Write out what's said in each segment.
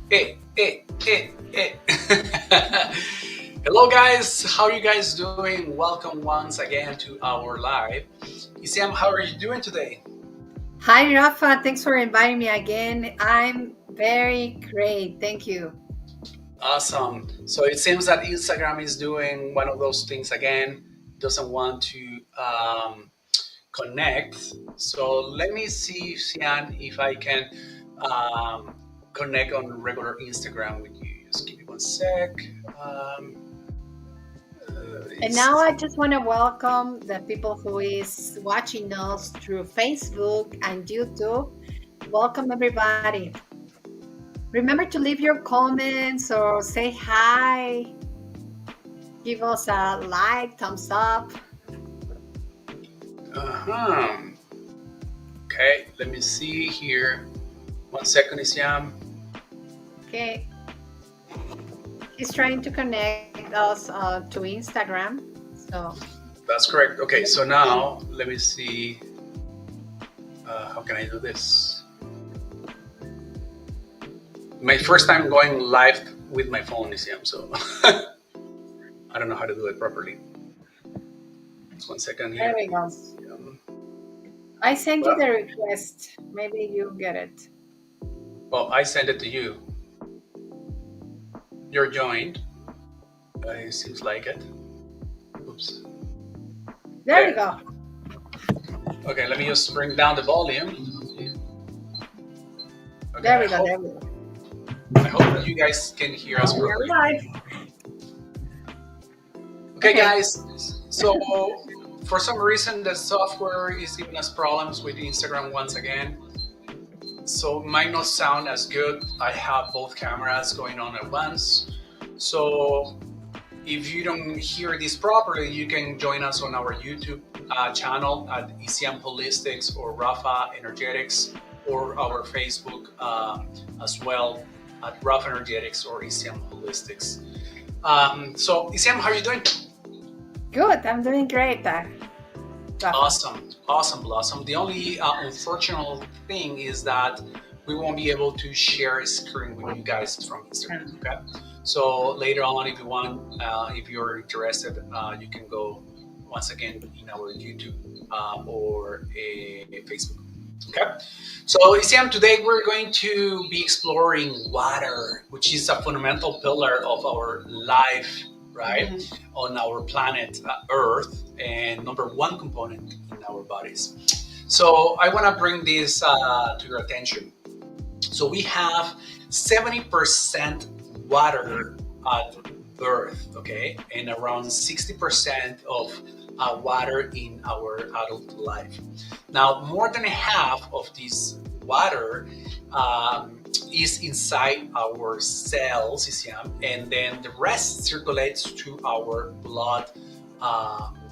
Hey, hey, hey, hey. Hello, guys. How are you guys doing? Welcome once again to our live. Isam, how are you doing today? Hi, Rafa. Thanks for inviting me again. I'm very great. Thank you. Awesome. So it seems that Instagram is doing one of those things again. Doesn't want to connect. So let me see, Sian, if I can um, connect on regular Instagram with you. Just give me one sec. Um, And now it's I just want to welcome the people who is watching us through Facebook and YouTube. Welcome, everybody. Remember to leave your comments or say hi. Give us a like, thumbs up. uh-huh. Okay, let me see here. 1 second, Isiam. Okay. He's trying to connect us to Instagram. So, That's correct. Okay, so now let me see. How can I do this? My first time going live with my phone, Isiam, so I don't know how to do it properly. Just 1 second there here. we go. Um, I sent you well, the request. Maybe you get it. well, I sent it to you. You're joined. It seems like it. Oops. There we There. go. Okay, let me just bring down the volume. Okay, There we go. There we go. I hope that you guys can hear us We're properly. live. Okay, Okay. guys. So for some reason, the software is giving us problems with Instagram once again. So it might not sound as good. I have both cameras going on at once. So if you don't hear this properly, you can join us on our YouTube channel at ECM Holistics or Rafa Energetics, or our Facebook as well at Rafa Energetics or ECM Holistics. So ECM, how are you doing? Good. I'm doing great, Rafa. Awesome, awesome, Blossom. The only unfortunate thing is that we won't be able to share a screen with you guys from Instagram. Okay, so later on, if you want, if you're interested, you can go once again in our YouTube or a Facebook. Okay, so Isiam, today we're going to be exploring water, which is a fundamental pillar of our life, right, Mhm. on our planet Earth, and number one component in our bodies. So I want to bring this to your attention. So we have 70% water at birth, okay, and around 60% of water in our adult life. Now, more than half of this water is inside our cells, and then the rest circulates to our blood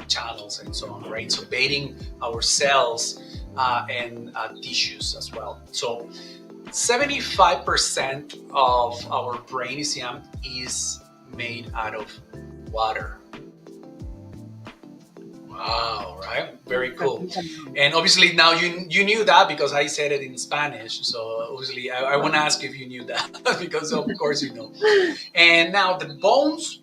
channels and so on, right? So bathing our cells and tissues as well. So 75% of our brain is made out of water. Wow, right? Very cool. And obviously now you knew that because I said it in Spanish. So obviously I want to ask you if you knew that because of course you know. And now the bones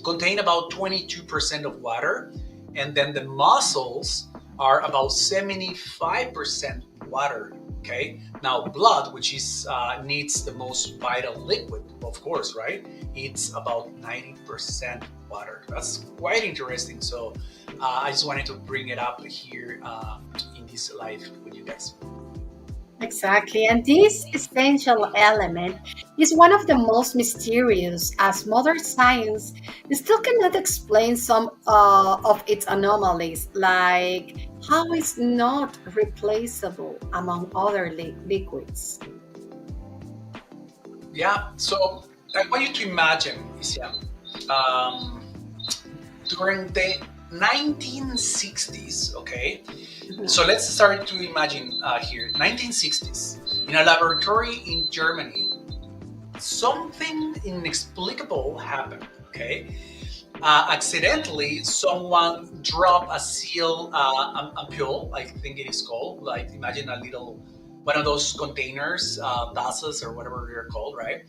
contain about 22% of water, and then the muscles are about 75% water. Okay, now blood, which is needs the most vital liquid, of course, right? It's about 90% water. That's quite interesting. So I just wanted to bring it up here in this live with you guys. Exactly. And this essential element is one of the most mysterious, as modern science still cannot explain some of its anomalies, like how it's not replaceable among other liquids. Yeah, so I want you to imagine, Isya, um, during the 1960s, okay? So let's start to imagine here 1960s. In a laboratory in Germany, something inexplicable happened, okay? Accidentally, someone dropped a seal ampule, I think it is called. Like, imagine a little one of those containers, vases or whatever they're called, right?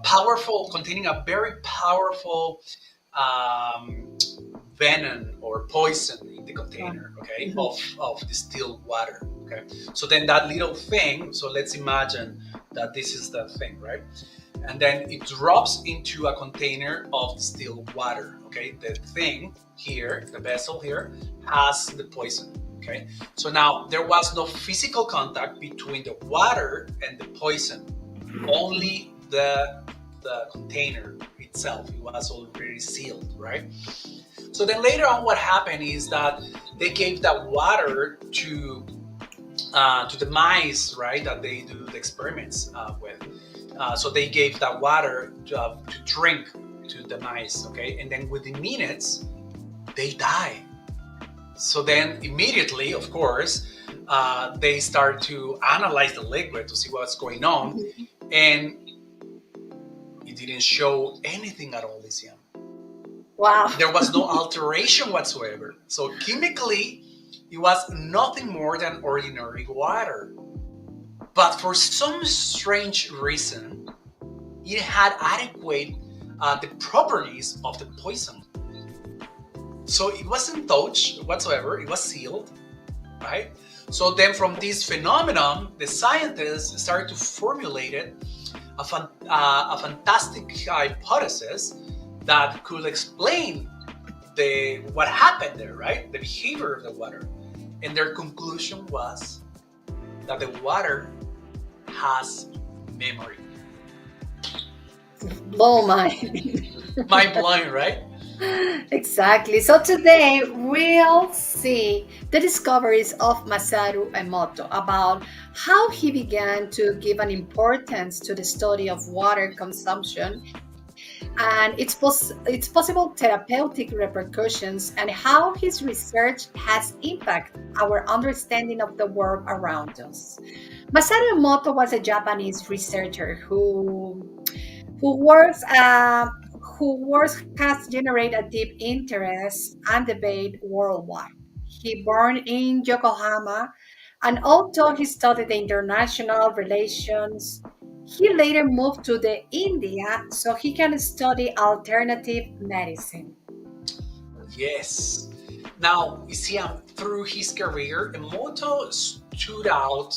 Powerful, containing a very powerful um, venom or poison in the Wow. container, okay, Mhm. of distilled water, okay. So then that little thing, so let's imagine that this is the thing, right? And then it drops into a container of distilled water, okay. The thing here, the vessel here, has the poison, okay. So now there was no physical contact between the water and the poison, only the container itself. It was already sealed, right? So then later on, what happened is that they gave that water to the mice, right? That they do the experiments with. So they gave that water to drink to the mice, okay? And then within minutes, they die. So then immediately, of course, they start to analyze the liquid to see what's going on, Mhm. and it didn't show anything at all, Lysian. Wow. There was no alteration whatsoever. So chemically, it was nothing more than ordinary water. But for some strange reason, it had adequate the properties of the poison. So it wasn't touched whatsoever. It was sealed, right? So then, from this phenomenon, the scientists started to formulate a fantastic hypothesis that could explain the what happened there, right? The behavior of the water. And their conclusion was that the water has memory. Blow my. Mind blowing, right? Exactly. So today we'll see the discoveries of Masaru Emoto about how he began to give an importance to the study of water consumption and its possible therapeutic repercussions, and how his research has impacted our understanding of the world around us. Masaru Emoto was a Japanese researcher who works uh, whose work has generated a deep interest and debate worldwide. He born in Yokohama, and although he studied international relations, he later moved to the India so he can study alternative medicine. Yes. Now, you see, through his career, Emoto stood out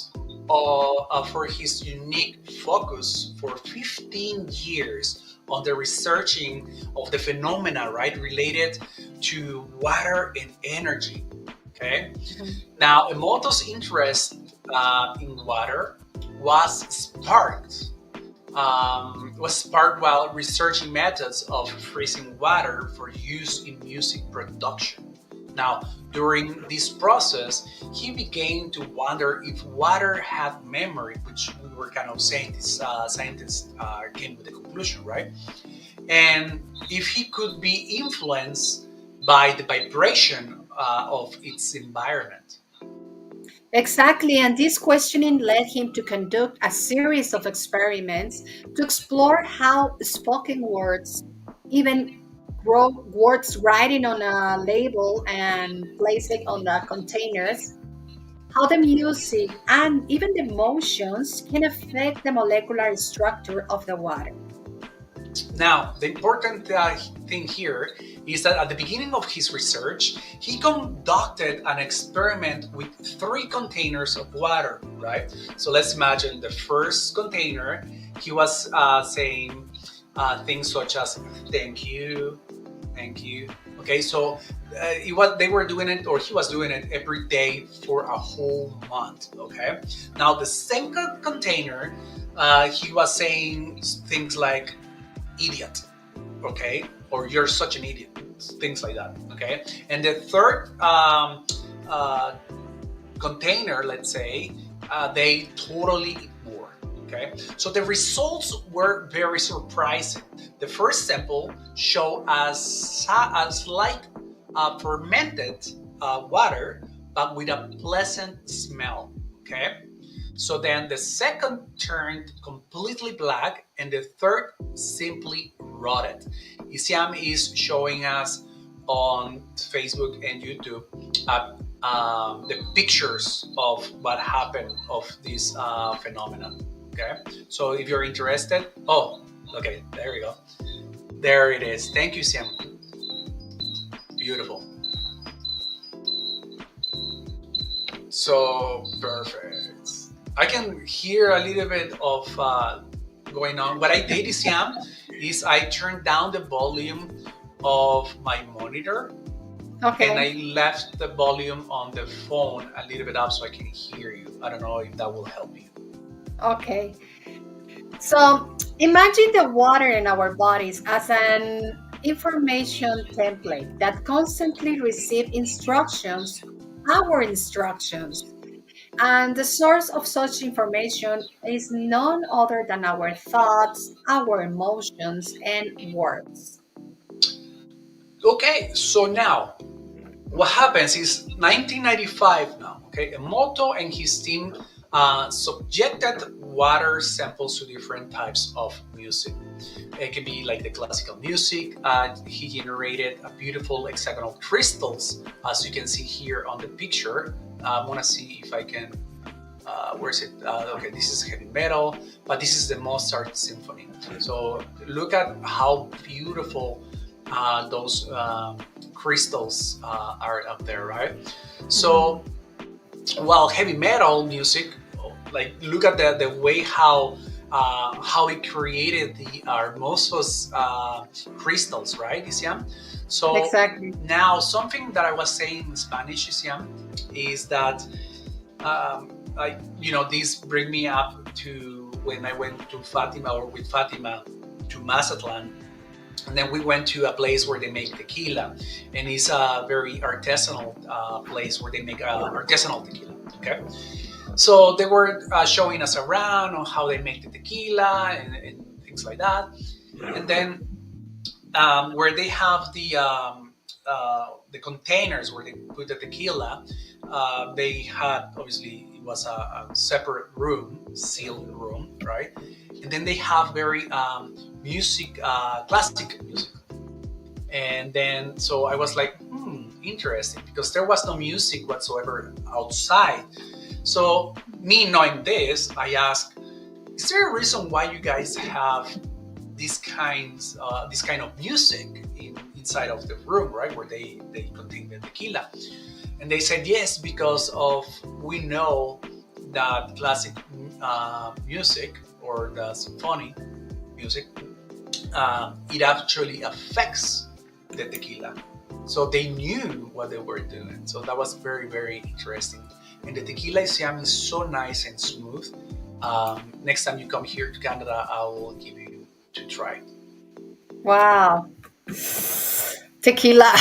for his unique focus for 15 years on the researching of the phenomena, right, related to water and energy. Okay. Mhm. Now, Emoto's interest in water was sparked was sparked while researching methods of freezing water for use in music production. Now, during this process, he began to wonder if water had memory, which we were kind of saying this scientist came with the conclusion, right? And if he could be influenced by the vibration of its environment. Exactly, and this questioning led him to conduct a series of experiments to explore how spoken words, even words writing on a label and placing on the containers, how the music and even the motions can affect the molecular structure of the water. Now, the important thing here is that at the beginning of his research, he conducted an experiment with three containers of water, right? So let's imagine the first container, he was saying things such as thank you, thank you. Okay, so they were doing it, or he was doing it every day for a whole month. Okay, now the second container, he was saying things like idiot, okay, or you're such an idiot, things like that, okay. And the third uh, container, let's say, they totally ignore, okay. So the results were very surprising. The first sample showed as like fermented water, but with a pleasant smell, okay. So then the second turned completely black, and the third simply rotted. Isiam is showing us on Facebook and YouTube the pictures of what happened of this phenomenon. Okay, so if you're interested, oh, okay, there you go. There it is. Thank you, Sam. Beautiful. So perfect. I can hear a little bit of going on. What I did, Sam, is I turned down the volume of my monitor and I Okay. left the volume on the phone a little bit up so I can hear you. I don't know if that will help you. Okay. So imagine the water in our bodies as an information template that constantly receive instructions, our instructions. And the source of such information is none other than our thoughts, our emotions, and words. Okay, so now what happens is 1995 now. Okay, Emoto and his team subjected water samples to different types of music. It can be like the classical music. He generated a beautiful hexagonal crystals, as you can see here on the picture. I want to see if I can. Where is it? Okay, this is heavy metal, but this is the Mozart symphony. So look at how beautiful those crystals are up there, right? Mhm. So while heavy metal music, like look at the way how it created the Hermosos crystals, right, Isiam? So Exactly. now something that I was saying in Spanish, Isiam, is that this bring me up to when I went to Fatima or with Fatima to Mazatlan, and then we went to a place where they make tequila, and it's a very artisanal place where they make artisanal tequila. Okay, so they were showing us around on how they make the tequila and things like that, and then where they have the containers where they put the tequila, they had obviously it was a separate room, sealed room, right? And then they have very music, classic music. And then so I was like, interesting, because there was no music whatsoever outside. So me knowing this, I asked, is there a reason why you guys have this kind of music inside of the room, right, where they contain the tequila? And they said yes, because of we know that classic music or the symphony music, it actually affects the tequila. So they knew what they were doing. So that was very, very interesting. And the tequila Siam is so nice and smooth. Next time you come here to Canada, I will give you to try. Wow. Tequila.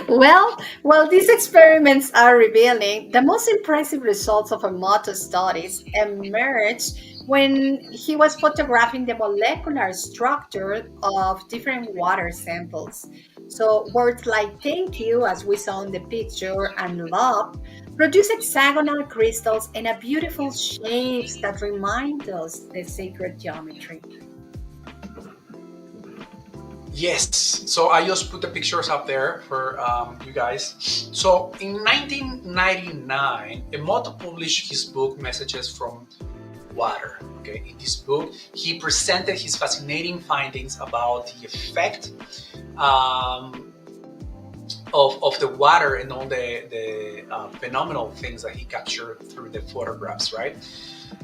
Well, these experiments are revealing the most impressive results of Emoto studies emerged when he was photographing the molecular structure of different water samples. So words like thank you, as we saw in the picture, and love produce hexagonal crystals and a beautiful shapes that remind us the sacred geometry. Yes. So I just put the pictures up there for you guys. So in 1999, Emoto published his book Messages from Water. Okay, in this book, he presented his fascinating findings about the effect um, of the water and all the phenomenal things that he captured through the photographs, right?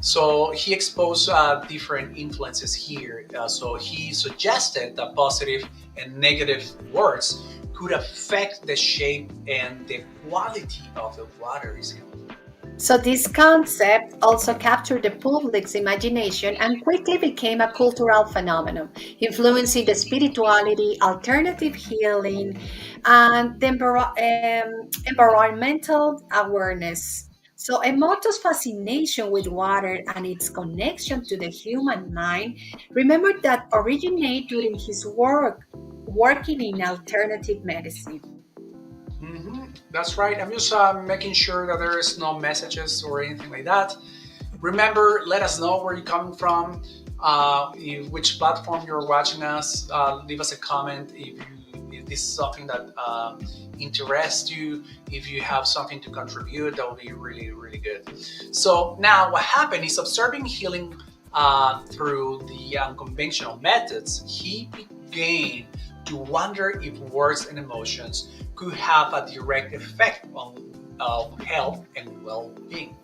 So he exposed different influences here. So he suggested that positive and negative words could affect the shape and the quality of the water. So, this concept also captured the public's imagination and quickly became a cultural phenomenon, influencing the spirituality, alternative healing, and the environmental awareness. So, Emoto's fascination with water and its connection to the human mind, remember that originated during his work working in alternative medicine. That's right. I'm just making sure that there is no messages or anything like that. Remember, let us know where you're coming from, which platform you're watching us. Leave us a comment if this is something that interests you, if you have something to contribute, that would be really, really good. So now what happened is observing healing through the unconventional methods, he began to wonder if words and emotions could have a direct effect on health and well-being.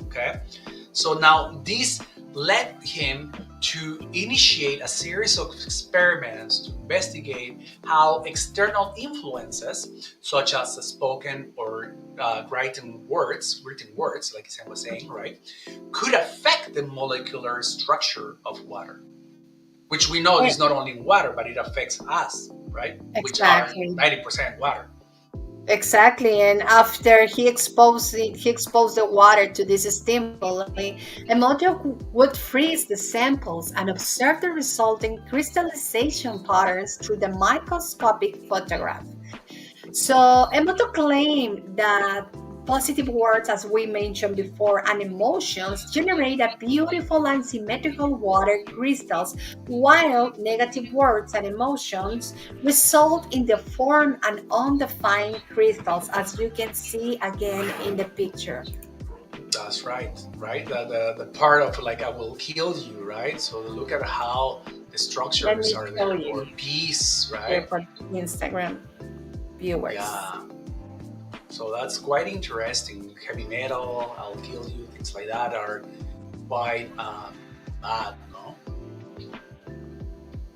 Okay, so now this led him to initiate a series of experiments to investigate how external influences, such as the spoken or written words, like Sam was saying, right, could affect the molecular structure of water, which we know Eh, is not only water, but it affects us, right, which are Exactly. 90% water. Exactly, and after he exposed the water to this stimuli, Emoto would freeze the samples and observe the resulting crystallization patterns through the microscopic photograph. So Emoto claimed that positive words, as we mentioned before, and emotions generate a beautiful and symmetrical water crystals, while negative words and emotions result in the form and undefined crystals, as you can see again in the picture. That's right, right? The part of like I will kill you, right? So look at how the Let structures me are show there, or you peace, here right? for Instagram viewers. Yeah. So that's quite interesting. Heavy metal, I'll kill you, things like that are quite bad, no?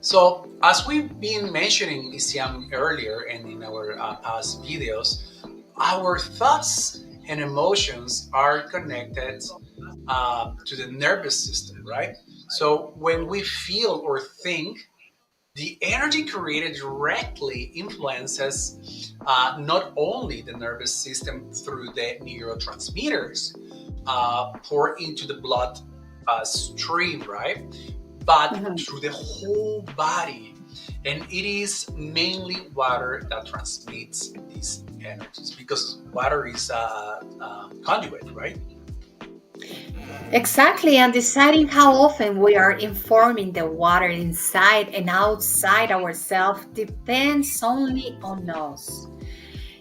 So as we've been mentioning Isiam earlier and in our past videos, our thoughts and emotions are connected to the nervous system, right? So when we feel or think, the energy created directly influences not only the nervous system through the neurotransmitters pour into the blood stream, right? But Mhm. through the whole body. And it is mainly water that transmits these energies because water is a conduit, right? Exactly, and deciding how often we are informing the water inside and outside ourselves depends only on us.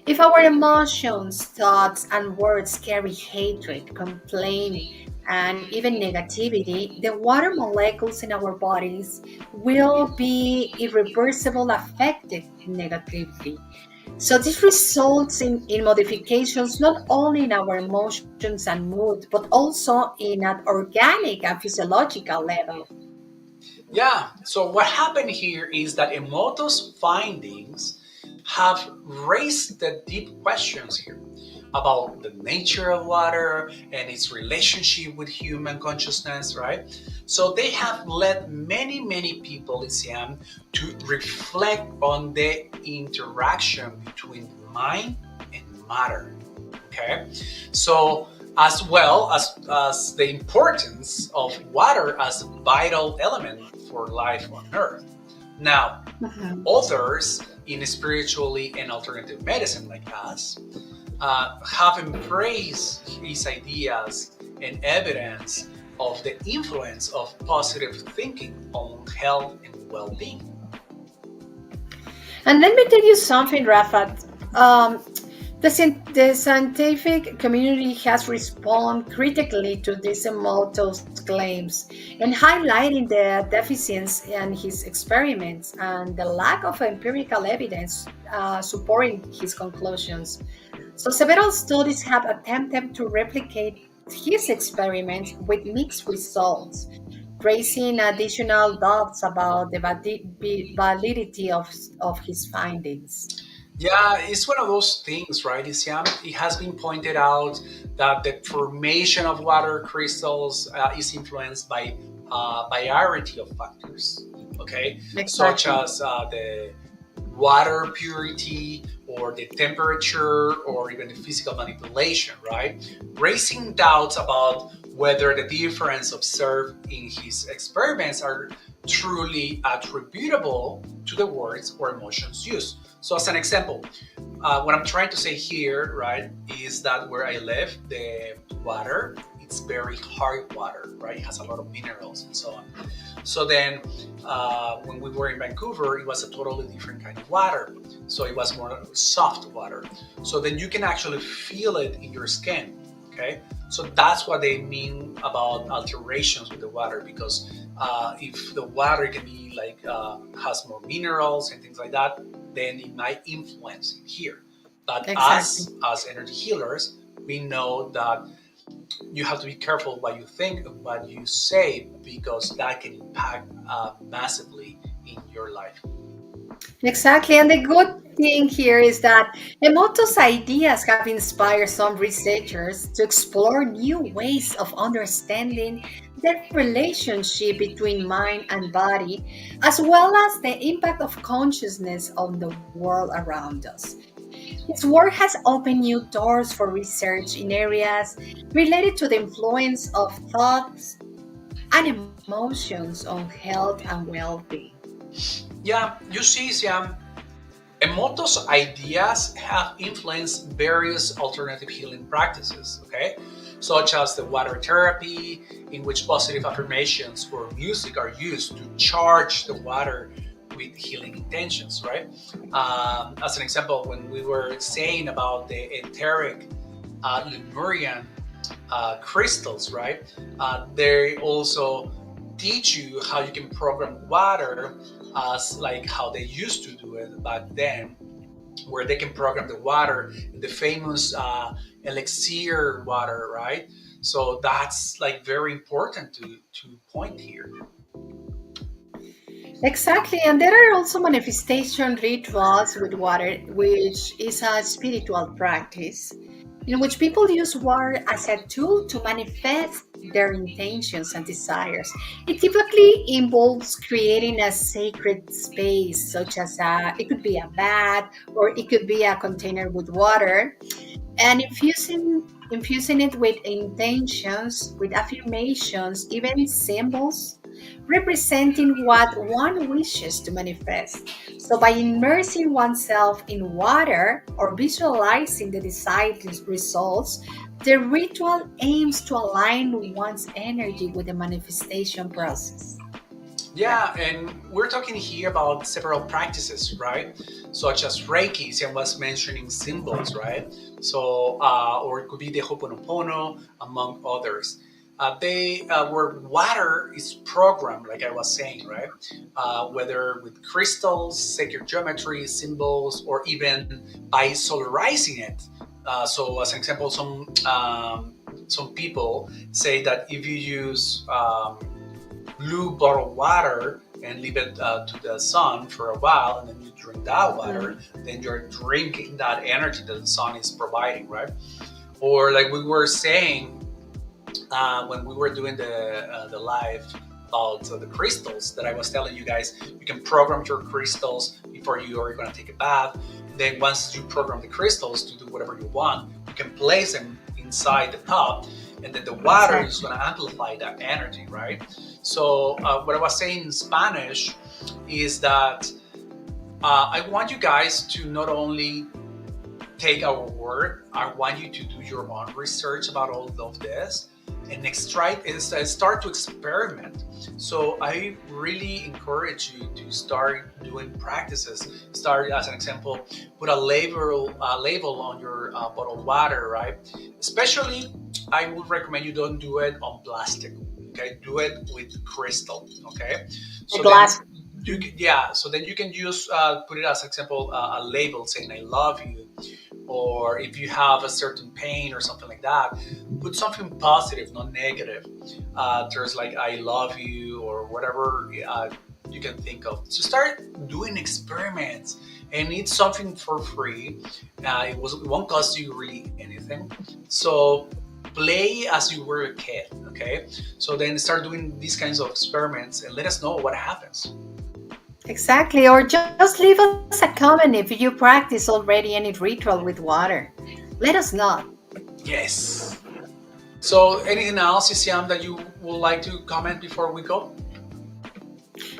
If our emotions, thoughts, and words carry hatred, complaint, and even negativity, the water molecules in our bodies will be irreversibly affected negatively. So this results in modifications not only in our emotions and mood, but also in an organic and physiological level. Yeah, so what happened here is that Emoto's findings have raised the deep questions here about the nature of water and its relationship with human consciousness, right? So they have led many, many people, Isiam, to reflect on the interaction between mind and matter. Okay, so as well as the importance of water as a vital element for life on Earth. Now, Mhm. others in spiritually and alternative medicine, like us, have embraced his ideas and evidence of the influence of positive thinking on health and well-being. And let me tell you something, Rafat. The scientific community has responded critically to these Emoto's claims and highlighting the deficiencies in his experiments and the lack of empirical evidence supporting his conclusions. So, several studies have attempted to replicate his experiments with mixed results, raising additional doubts about the validity of his findings. Yeah, it's one of those things, right, Isiam? It has been pointed out that the formation of water crystals is influenced by a variety of factors, okay, such Exactly. as the water purity or the temperature or even the physical manipulation, right? Raising doubts about whether the difference observed in his experiments are truly attributable to the words or emotions used. So, as an example, what I'm trying to say here, right, is that where I live, the water it's very hard water, right? It has a lot of minerals and so on. So then, when we were in Vancouver, it was a totally different kind of water. So it was more soft water. So then you can actually feel it in your skin. Okay, so that's what they mean about alterations with the water. Because if the water can be like has more minerals and things like that, then it might influence it here. But Exactly. as energy healers, we know that you have to be careful what you think and what you say, because that can impact massively in your life. Exactly. And the good thing here is that Emoto's ideas have inspired some researchers to explore new ways of understanding the relationship between mind and body, as well as the impact of consciousness on the world around us. His work has opened new doors for research in areas related to the influence of thoughts and emotions on health and well being. Yeah, you see, Siam, Emoto's ideas have influenced various alternative healing practices, okay? Such as the water therapy, in which positive affirmations or music are used to charge the water with healing intentions, right? As an example, when we were saying about the etheric Lemurian crystals, right? They also teach you how you can program water as like how they used to do it back then, where they can program the water, the famous elixir water, right? So that's like very important to point here. Exactly, and there are also manifestation rituals with water, which is a spiritual practice in which people use water as a tool to manifest their intentions and desires. It typically involves creating a sacred space, such as it could be a bath or it could be a container with water, and infusing it with intentions, with affirmations, even symbols representing what one wishes to manifest. So by immersing oneself in water or visualizing the desired results, the ritual aims to align one's energy with the manifestation process. Yeah. Yeah, and we're talking here about several practices, right? Such as Reiki, Sian was mentioning symbols, right? So, or it could be the Ho'oponopono, among others. They where water is programmed, like I was saying, right? Whether with crystals, sacred geometry, symbols, or even by solarizing it. So, as an example, some people say that if you use blue bottled water and leave it to the sun for a while, and then you drink that water, Mhm. then you're drinking that energy that the sun is providing, right? Or like we were saying when we were doing the live about the crystals that I was telling you guys, you can program your crystals before you are going to take a bath. Then once you program the crystals to do whatever you want, you can place them inside the cup, and then the water is Exactly. going to amplify that energy, right? So what I was saying in Spanish is that I want you guys to not only take our word. I want you to do your own research about all of this and start to experiment. So I really encourage you to start doing practices. Start, as an example, put a label on your bottled water, right? Especially, I would recommend you don't do it on plastic. Okay, do it with crystal. Okay, A so then glass. yeah, so then you can use put it as example a label saying I love you, or if you have a certain pain or something like that, put something positive, not negative. There's like I love you or whatever you can think of. So start doing experiments, and it's something for free. It won't cost you really anything. So play as you were a kid. Okay, so then start doing these kinds of experiments and let us know what happens. Exactly. Or just leave us a comment if you practice already any ritual with water. Let us know. Yes. So anything else, Isiam, that you would like to comment before we go?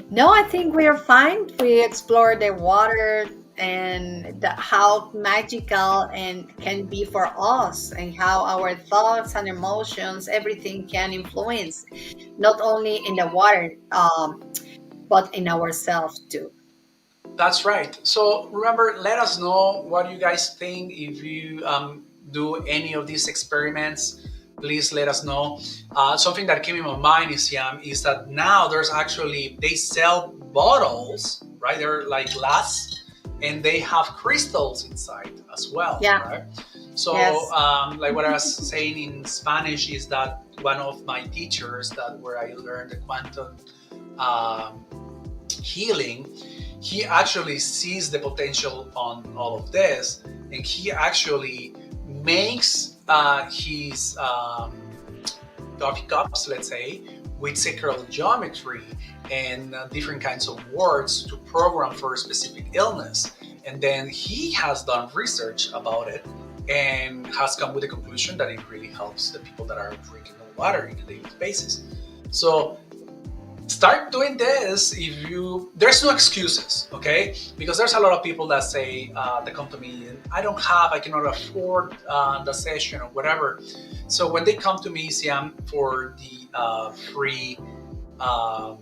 No, I think we are fine. We explored the water, and how magical and can be for us, and how our thoughts and emotions, everything can influence not only in the water, but in ourselves too. That's right. So remember, let us know what you guys think. If you do any of these experiments, please let us know. Something that came in my mind is that now there's actually, they sell bottles, right? They're like glass, and they have crystals inside as well, Yeah. right? So, Yes. like what I was saying in Spanish is that one of my teachers, that where I learned the quantum um, healing, he actually sees the potential on all of this, and he actually makes his coffee cups, let's say, with sacral geometry and different kinds of words to program for a specific illness. And then he has done research about it and has come with the conclusion that it really helps the people that are drinking the water in a daily basis. So start doing this. If you, there's no excuses, okay, because there's a lot of people that say, they come to me and I cannot afford the session or whatever. So when they come to me, Siam, for the free um,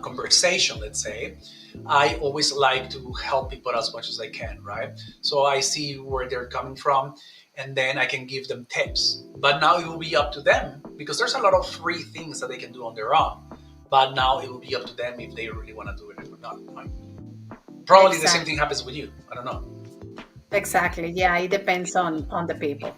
conversation, let's say, I always like to help people as much as I can, right? So I see where they're coming from, and then I can give them tips. But now it will be up to them, because there's a lot of free things that they can do on their own. But now it will be up to them if they really want to do it or not. Right? Probably the same thing Exactly. happens with you. I don't know. Exactly. Yeah, it depends on the people.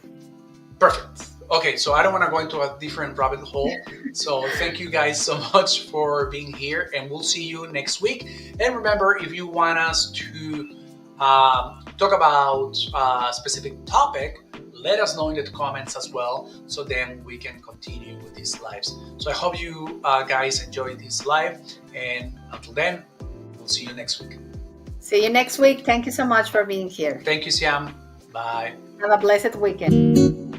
Perfect. Okay, so I don't want to go into a different rabbit hole. So thank you guys so much for being here, and we'll see you next week. And remember, if you want us to talk about a specific topic, let us know in the comments as well, so then we can continue with these lives. So I hope you guys enjoy this live, and until then, we'll see you next week. See you next week. Thank you so much for being here. Thank you, Siam. Bye. Have a blessed weekend.